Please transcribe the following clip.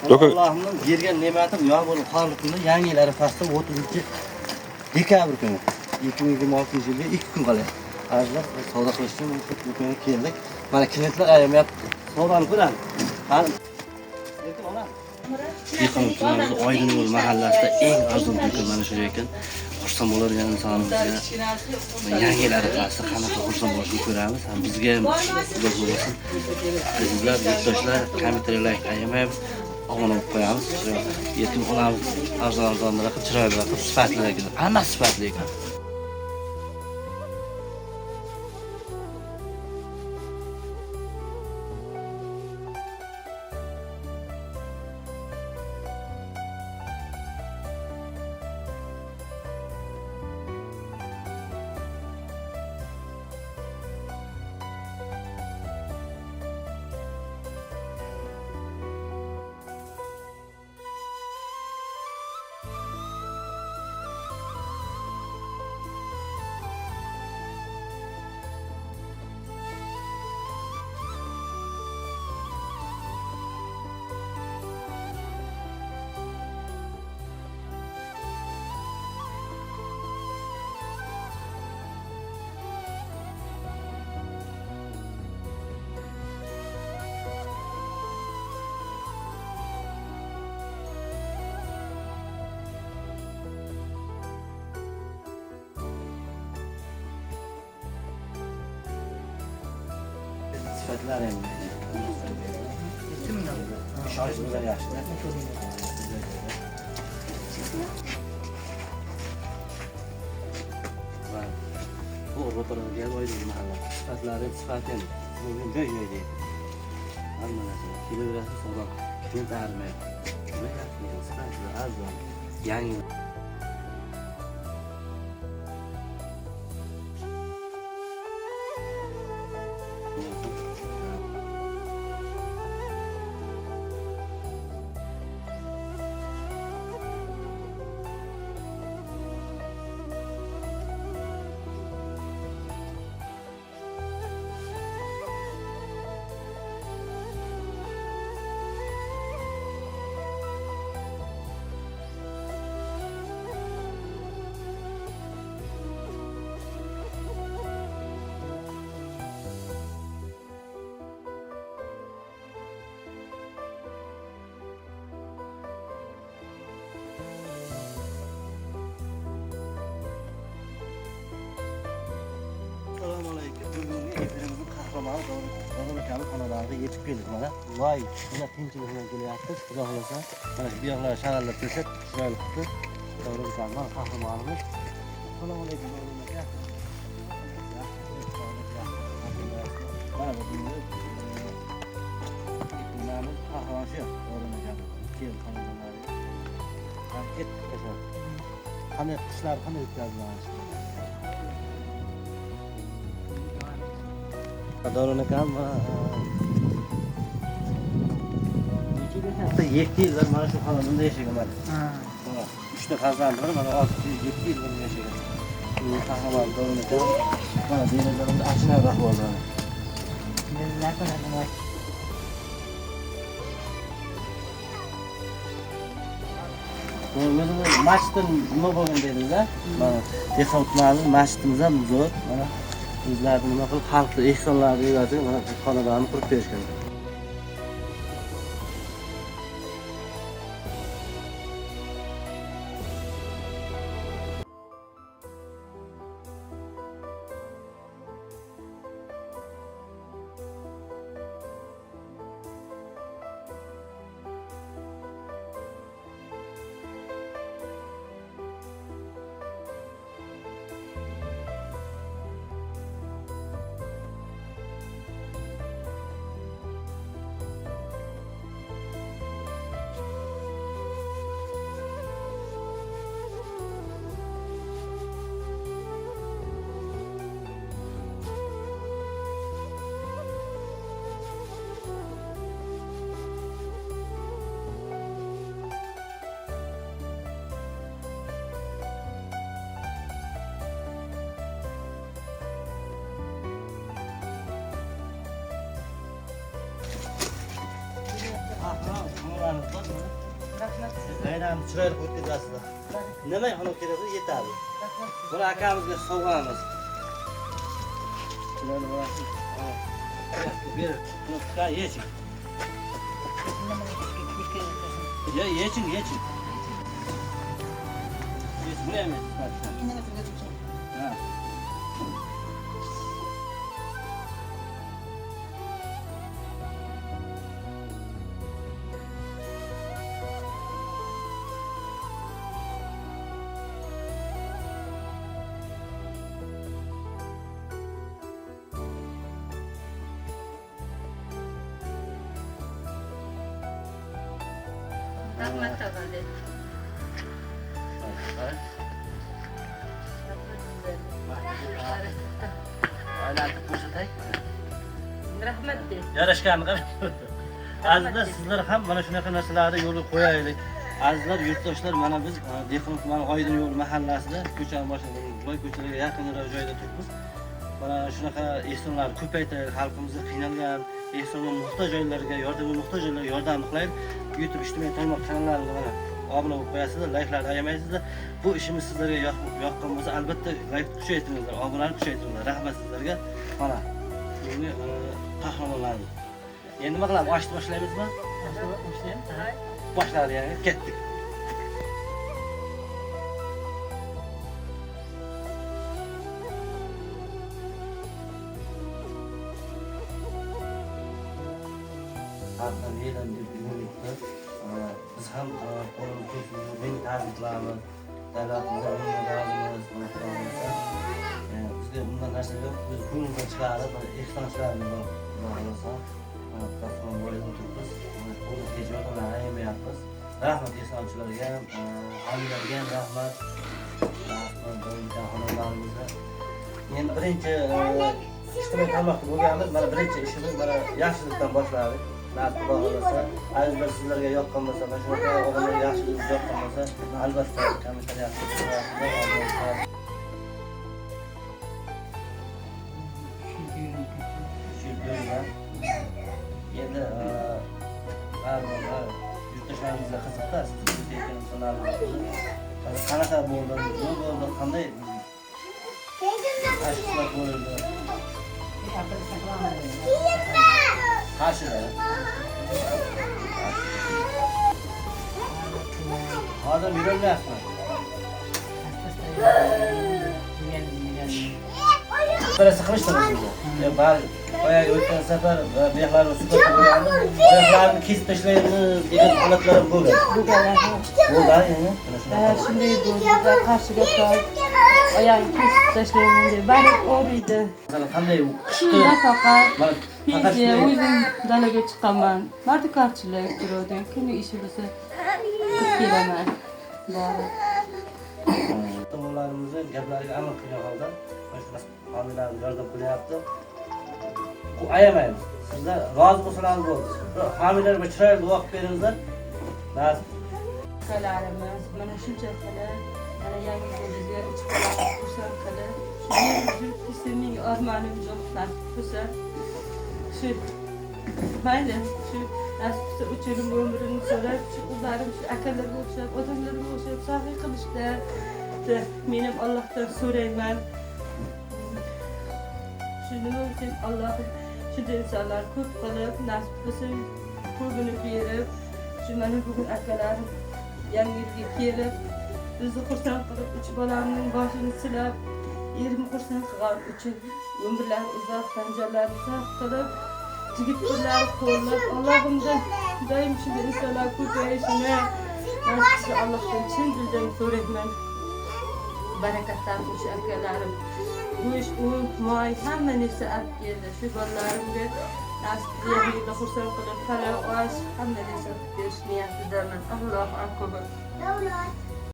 Allohning bergan ne'matim yo'q bo'lib qoldi kunda yangi yil arafasida 30-dekabr kuni 2026-yilga 2 kun qoladi. Azizlar savdo qilish uchun do'konga keldik. Mana klientlar ayamyapti. Savdoni ko'ramiz. Qani. Yaqin Oydinyo'l mahallasida eng arzon do'kon mana shu ekan. Xursand bo'ladigan insonimizga yangi yil arafasida qanaqa xursand bo'lishini ko'ramiz. Ham bizga ham xudo bo'lsin. Azizlar, yurtdoshlar, kommentariylar ayamay obuna bo'lib qo'yamiz. Yetim olamiz, arzon-arzonlar qilib, chiroyli qilib, sifatli ekan. Hammasi sifatli ekan. Sifatlar endi. Shoshilgan yaxshi. Bu ro'parga Oydin mahalla. Sifatlari sifat endi. Bunga joy deydi. Hamma narsa kelaveradi savdo. Klient armaydi. Sifatlar arzon. Yangi yetib keldik mana. Voy, mana tinchlik bilan kelyapmiz. Xudo xolasa, mana shu buyoqlar shag'allab tursak, chiroyli qilib. To'g'ri bizaman, qahramonimiz. Assalomu alaykum. Mana bu qahramon shu. To'g'ri ekan. Keyin qahramonlar. Ham ketdi. Qanday qishlar qanday o'tkaziladi? Dorona kam 7 yillar mana shu xonadonda yashagan mana. 3 ta farzandi bor, mana 7 yil bunga yashagan. Bu qahramon Dorona kam mana derazalarida achinarli ahvolda. Bu masjiddan nima bo'lgan dedingiz-a? Mana Dehqonlarning masjidimiz ham zo'r. Mana bizlarni nima qilib xalqni ehsonlarga evaziga mana bu xonadonni qurib berishgan. narsamiz bor. Rahmat. Bayrami chiroyli o'tkazasizlar. Nima olib kelasiz yetadi. Buni akamizga sovg'amiz. Bularni bo'lasiz. Ber, buni tutar yeching. Yeching. Yeching, buni ham yeching. Ha. Rahmat tavale. Aylantirib ko'rsatay. Rahmat de. Yarashganmi qarang. Azizlar, sizlar ham mana shunaqa narsalarni yo'lga qo'yaylik. Azizlar, yurtdoshlar, mana biz Dehqon tumani Oydin yo'l mahallasida ko'chani boshladik. Boy ko'chalarga yaqinroq joyda turibmiz. Mana shunaqa ehsonlarni ko'paytirib, xalqimizga qiynalgan, ehsonga muhtoj joylarga, yordamga muhtoj joylarga yordam qilaylik. YouTube ijtimoiy tarmoq kanallariga mana obuna bo'lib qo'yasizlar, layklarni ayamaysizlar. Bu ishimiz sizlarga yoqqan bo'lsa, albatta layk kuchaytiringlar, obunani kuchaytiringlar. Rahmat sizlarga. Mana bugungi qahramonlarimiz. Endi nima qilamiz? Ochib boshlaymizmi? Boshladik yani, ketdik. Xalqdan yelan deb umidda biz ham qo'limiz kelishini ta'zim qilamiz. Davlatimizga minnatdormiz, bizga bundan narsa yo'q. Biz qo'limizdan chiqarib, ehsonchilarimiz bo'lsa, tasavvur bo'lib o'tiribmiz. Qo'limiz kechirib ayamayapmiz. Rahmat ehsonchilarga ham, homiylarga ham rahmat. Xonadonlarimizga. Endi birinchi ijtimoiy tarmoqda bo'lganmiz. Mana birinchi ishimiz mana yaxshilikdan boshladik. Nasib bo'lsa, azizlar sizlarga yoqqan bo'lsa, mana shunaqa odamlarga yaxshilik yoqqan bo'lsa, albatta kommentariy yozinglar. Endi yurtdoshlarimizga qiziqda, siz aytgan insonlarimiz qanaqa bo'ldi, nima bo'ldi, qanday tashxislar bo'ldi? Qarshida. Hozir yurolmayapman. Birasi qilishdimi sizga? Bari boyagi o'tgan safar mehlarni suhbat bo'lgandi. Mehlarni kesib tashlaymiz degan holatlar ham bo'ldi. Bo'ldi yani. Shunday bo'ldi. Qarshiga qo'yib oyog'ini kesib tashlayman deb bari o'riydi. Masalan, qanday qishda faqat o'zim dalaga chiqaman. Mardikorchilik turadi. Kuni ishi bo'lsa qilib kelaman. Bari. Tomonlarimizning gaplariga amal qilgan holda mana shu homiylarni yordam qilyapti. Ayamaymiz. Sizlar rozi bo'lsangiz bo'ldi. Homiylarga chiroyli vaqt beringizlar. Akalarimiz mana shuncha qilib, mana yangi bizga chiqarib xursand qilib, shu ismning armonim yo'q nasib bo'lsa, shu mayli, shu nasib bo'lsa uchirim umrini so'rab, shu qizlarim, shu akalarga o'xshab, odamlarga o'xshab sahiy qilishda menim Allohdan so'rayman. Shuning uchun Allohim shunday insonlar ko'p qilib, nasib bo'lsa ko'pini berib, shu mana bugun akalarim yangi yilga kelib, bizni xursand qilib, 3 bolamning boshini silab, erimni xursand qilgan uchun umrlari uzoq, tanjalarini sog' qilib, yigit-qizlarni qo'llab, Allohimdan doim shunday insonlar ko'payishini Allohdan chin dildan so'rayman. Barakatlar o'sha akalarim. Go'sht, un, moy hamma narsa olib keldi. Shu bolalarimga nasib yilda xursand qilib, qara osh hamma narsa berishni niyatidaman. Allohu akbar.